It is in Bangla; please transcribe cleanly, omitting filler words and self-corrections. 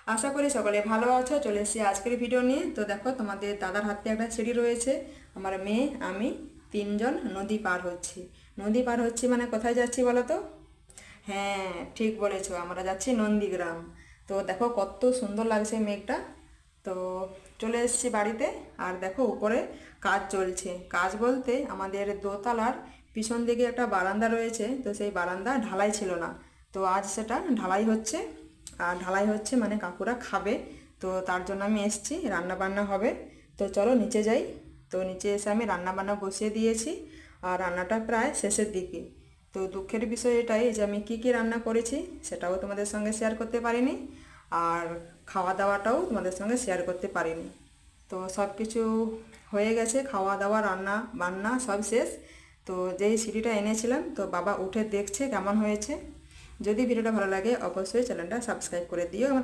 আশা করি সকলে ভালো আছো। চলে এসেছি আজকের ভিডিও নিয়ে। তো দেখো, তোমাদের দাদার হাতে একটা সিঁড়ি রয়েছে, আমার মেয়ে আমি তিনজন নদী পার হচ্ছি। নদী পার হচ্ছি মানে কোথায় যাচ্ছি বলো তো? হ্যাঁ, ঠিক বলেছো, আমরা যাচ্ছি নন্দীগ্রাম। তো দেখো কত সুন্দর লাগছে মেঘটা। তো চলে এসেছি বাড়িতে। আর দেখো উপরে কাজ চলছে। কাজ বলতে আমাদের দোতলার পিছন দিকে একটা বারান্দা রয়েছে, তো সেই বারান্দা ঢালাই ছিল না, তো আজ সেটা ঢালাই হচ্ছে। আর ঢালাই হচ্ছে মানে কাকুরা খাবে, তো তার জন্য আমি এসেছি, রান্না বান্না হবে। তো চলো নিচে যাই। তো নিচে এসে আমি রান্না বান্না বসিয়ে দিয়েছি, আর রান্নাটা প্রায় শেষের দিকে। তো দুঃখের বিষয় এটাই যে আমি কি কি রান্না করেছি সেটাও তোমাদের সঙ্গে শেয়ার করতে পারিনি, আর খাওয়া দাওয়াটাও তোমাদের সঙ্গে শেয়ার করতে পারিনি। তো সব কিছু হয়ে গেছে, খাওয়া দাওয়া রান্না বান্না সব শেষ। তো যেই সিডিটা এনেছিলাম, তো বাবা উঠে দেখছে কেমন হয়েছে। যদি ভিডিওটা ভালো লাগে অবশ্যই চ্যানেলটা সাবস্ক্রাইব করে দিও।